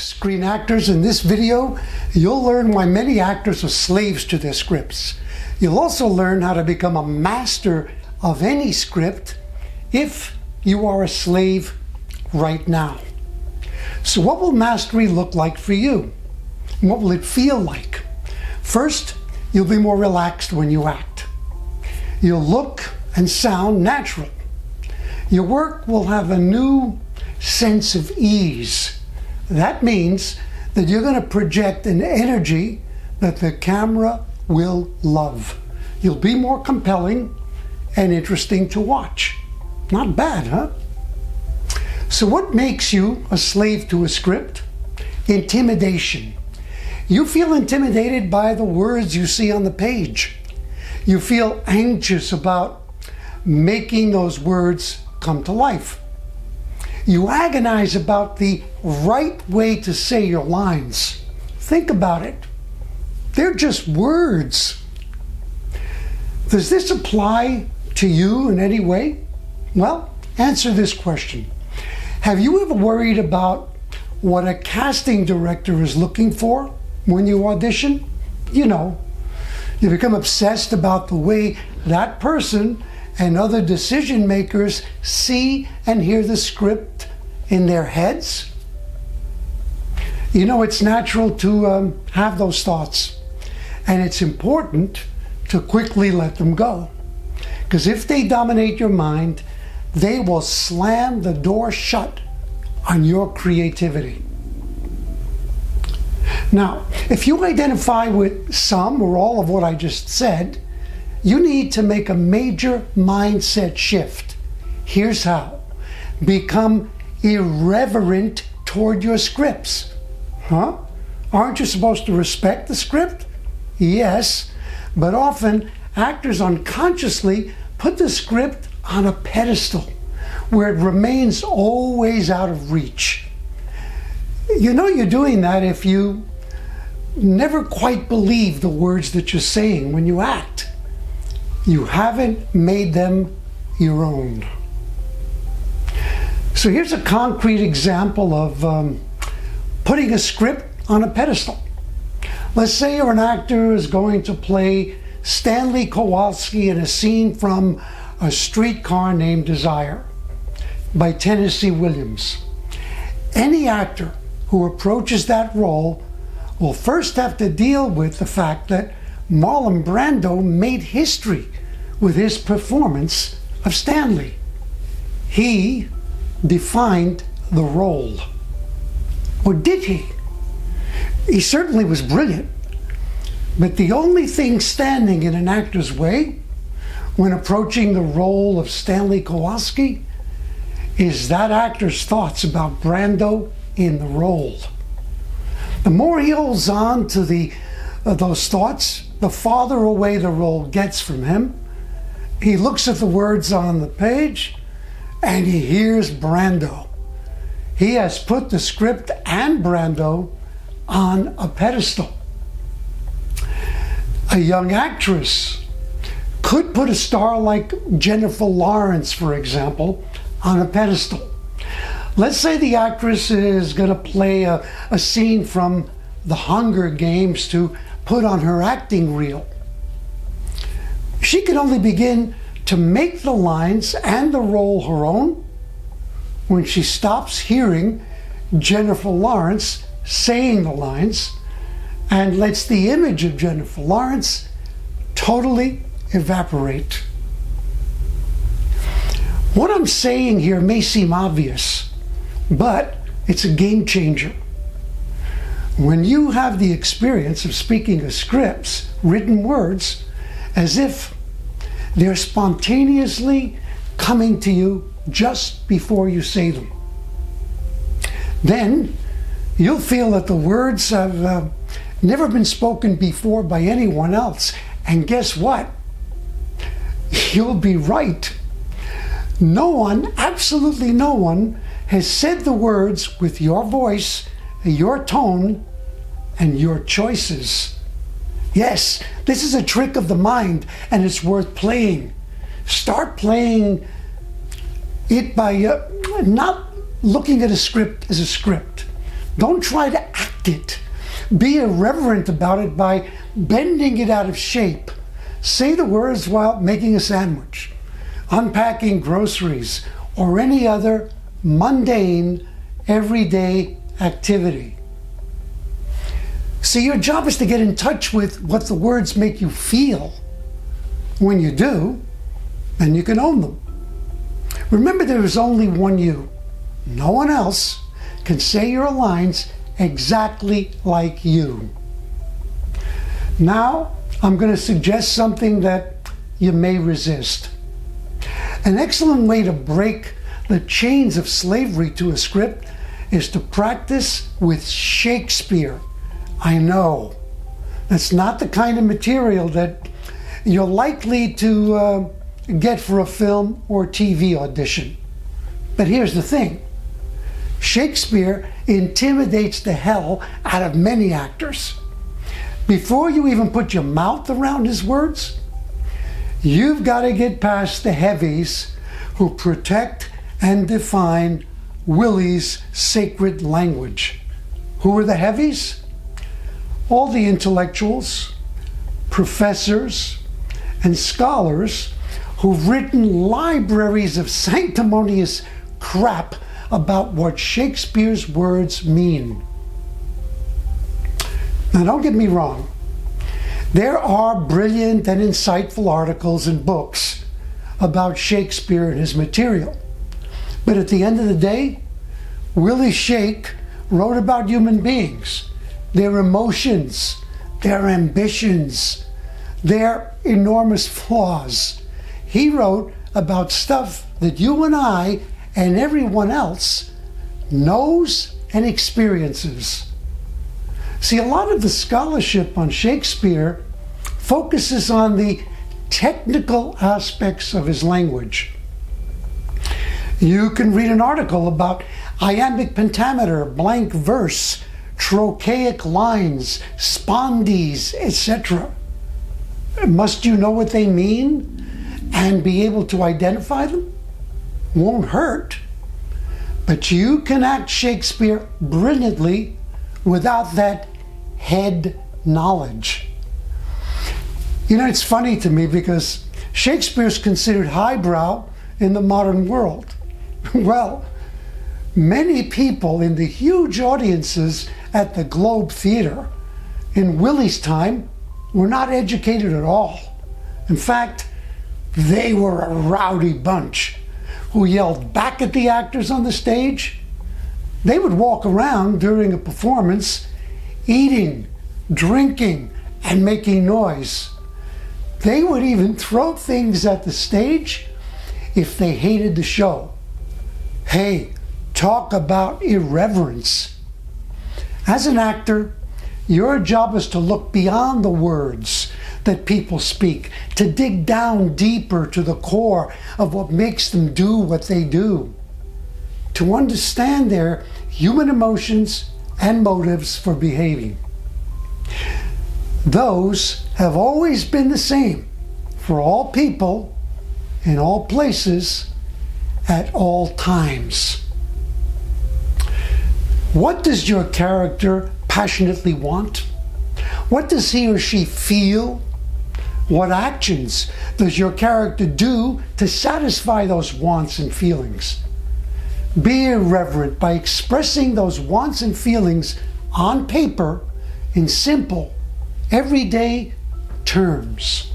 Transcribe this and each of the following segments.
Screen actors, in this video, you'll learn why many actors are slaves to their scripts. You'll also learn how to become a master of any script if you are a slave right now. So what will mastery look like for you? What will it feel like? First, you'll be more relaxed when you act. You'll look and sound natural. Your work will have a new sense of ease. That means that you're going to project an energy that the camera will love. You'll be more compelling and interesting to watch. Not bad, huh? So what makes you a slave to a script? Intimidation. You feel intimidated by the words you see on the page. You feel anxious about making those words come to life. You agonize about the right way to say your lines. Think about it. They're just words. Does this apply to you in any way? Well, answer this question. Have you ever worried about what a casting director is looking for when you audition? You know, you become obsessed about the way that person and other decision makers see and hear the script in their heads. You know, it's natural to have those thoughts, and it's important to quickly let them go. Because if they dominate your mind, they will slam the door shut on your creativity. Now, if you identify with some or all of what I just said, you need to make a major mindset shift. Here's how. Become irreverent toward your scripts. Huh? Aren't you supposed to respect the script? Yes, but often actors unconsciously put the script on a pedestal where it remains always out of reach. You know you're doing that if you never quite believe the words that you're saying when you act. You haven't made them your own. So here's a concrete example of putting a script on a pedestal. Let's say you're an actor who is going to play Stanley Kowalski in a scene from A Streetcar Named Desire by Tennessee Williams. Any actor who approaches that role will first have to deal with the fact that Marlon Brando made history with his performance of Stanley. He defined the role. Or did he? He certainly was brilliant, but the only thing standing in an actor's way when approaching the role of Stanley Kowalski is that actor's thoughts about Brando in the role. The more he holds on to those thoughts, the farther away the role gets from him. He looks at the words on the page and he hears Brando. He has put the script and Brando on a pedestal. A young actress could put a star like Jennifer Lawrence, for example, on a pedestal. Let's say the actress is going to play a scene from The Hunger Games to put on her acting reel. She can only begin to make the lines and the role her own when she stops hearing Jennifer Lawrence saying the lines and lets the image of Jennifer Lawrence totally evaporate. What I'm saying here may seem obvious, but it's a game changer. When you have the experience of speaking a script's written words as if they're spontaneously coming to you just before you say them, then you'll feel that the words have never been spoken before by anyone else. And guess what? You'll be right. No one, absolutely no one, has said the words with your voice, your tone, and your choices. Yes, this is a trick of the mind, and it's worth playing. Start playing it by not looking at a script as a script, Don't try to act it. Be irreverent about it by bending it out of shape. Say the words while making a sandwich, unpacking groceries, or any other mundane, everyday activity. See, your job is to get in touch with what the words make you feel. When you do, then you can own them. Remember, there is only one you. No one else can say your lines exactly like you. Now, I'm going to suggest something that you may resist. An excellent way to break the chains of slavery to a script is to practice with Shakespeare. I know, that's not the kind of material that you're likely to get for a film or TV audition. But here's the thing. Shakespeare intimidates the hell out of many actors. Before you even put your mouth around his words, you've got to get past the heavies who protect and define Willie's sacred language. Who are the heavies? All the intellectuals, professors, and scholars who've written libraries of sanctimonious crap about what Shakespeare's words mean. Now, don't get me wrong. There are brilliant and insightful articles and books about Shakespeare and his material. But at the end of the day, Willie Shake wrote about human beings, their emotions, their ambitions, their enormous flaws. He wrote about stuff that you and I and everyone else knows and experiences. See, a lot of the scholarship on Shakespeare focuses on the technical aspects of his language. You can read an article about iambic pentameter, blank verse, trochaic lines, spondees, etc. Must you know what they mean and be able to identify them? Won't hurt. But you can act Shakespeare brilliantly without that head knowledge. You know, it's funny to me because Shakespeare's considered highbrow in the modern world. Well, many people in the huge audiences at the Globe Theater in Willie's time were not educated at all. In fact, they were a rowdy bunch who yelled back at the actors on the stage. They would walk around during a performance eating, drinking, and making noise. They would even throw things at the stage if they hated the show. Hey, talk about irreverence. As an actor, your job is to look beyond the words that people speak, to dig down deeper to the core of what makes them do what they do, to understand their human emotions and motives for behaving. Those have always been the same for all people, in all places, at all times. What does your character passionately want? What does he or she feel? What actions does your character do to satisfy those wants and feelings? Be irreverent by expressing those wants and feelings on paper in simple, everyday terms.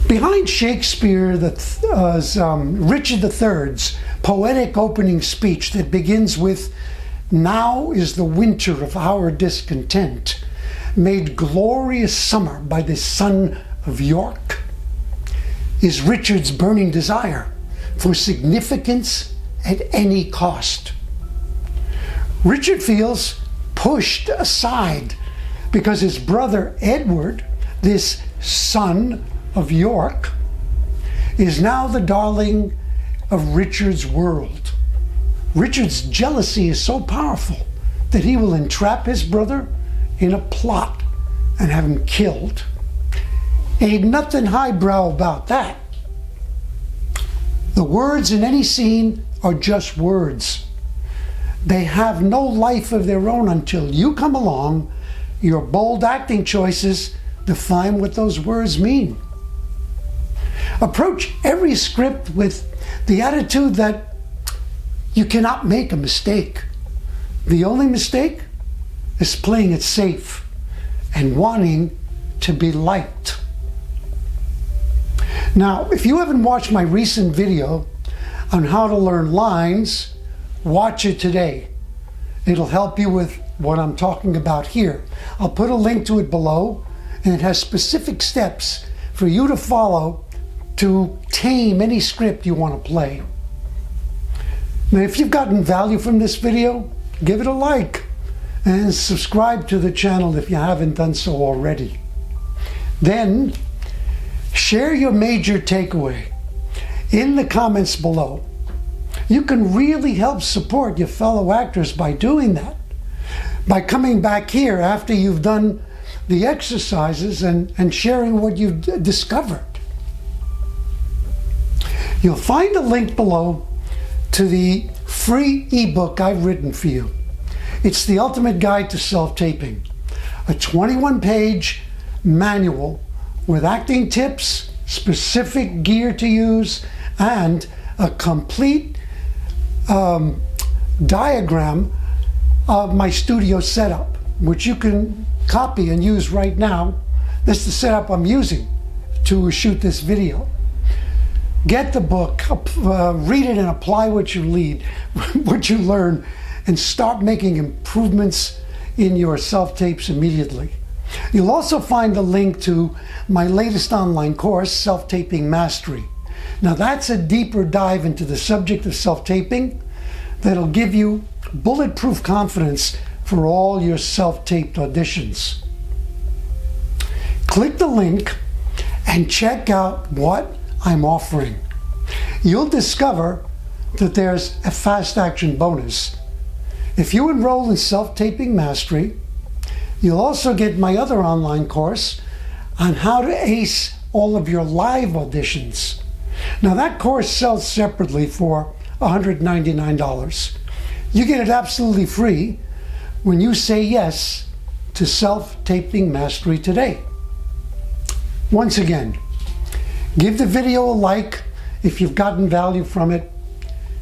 Behind Shakespeare, Richard III's poetic opening speech that begins with, "Now is the winter of our discontent, made glorious summer by the son of York," is Richard's burning desire for significance at any cost. Richard feels pushed aside because his brother Edward, this son of York, is now the darling of Richard's world. Richard's jealousy is so powerful that he will entrap his brother in a plot and have him killed. Ain't nothing highbrow about that. The words in any scene are just words. They have no life of their own until you come along. Your bold acting choices define what those words mean. Approach every script with the attitude that you cannot make a mistake. The only mistake is playing it safe and wanting to be liked. Now, if you haven't watched my recent video on how to learn lines, watch it today. It'll help you with what I'm talking about here. I'll put a link to it below, and it has specific steps for you to follow to tame any script you want to play. Now, if you've gotten value from this video, give it a like and subscribe to the channel if you haven't done so already. Then, share your major takeaway in the comments below. You can really help support your fellow actors by doing that, by coming back here after you've done the exercises and sharing what you've discovered. You'll find a link below to the free ebook I've written for you. It's the ultimate guide to self-taping, a 21-page manual with acting tips, specific gear to use, and a complete diagram of my studio setup, which you can copy and use right now. This is the setup I'm using to shoot this video. Get the book, read it, and apply what you learn, and start making improvements in your self-tapes immediately. You'll also find a link to my latest online course, Self-Taping Mastery. Now that's a deeper dive into the subject of self-taping that'll give you bulletproof confidence for all your self-taped auditions. Click the link and check out what I'm offering. You'll discover that there's a fast action bonus. If you enroll in Self-Taping Mastery, you'll also get my other online course on how to ace all of your live auditions. Now that course sells separately for $199. You get it absolutely free when you say yes to Self-Taping Mastery today. Once again, give the video a like if you've gotten value from it.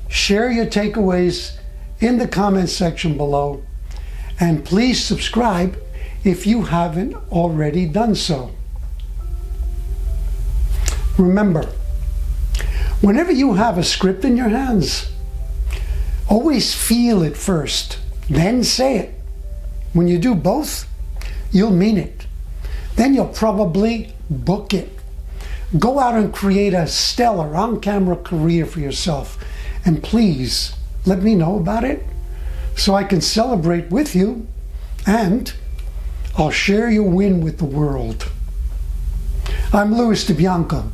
Share your takeaways in the comments section below, and please subscribe if you haven't already done so. Remember, whenever you have a script in your hands, always feel it first, then say it. When you do both, you'll mean it. Then you'll probably book it. Go out and create a stellar on-camera career for yourself. And please, let me know about it so I can celebrate with you, and I'll share your win with the world. I'm Louis DeBianco,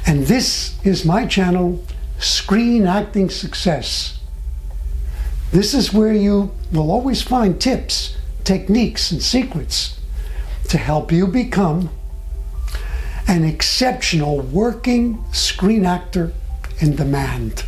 and this is my channel, Screen Acting Success. This is where you will always find tips, techniques, and secrets to help you become an exceptional working screen actor in demand.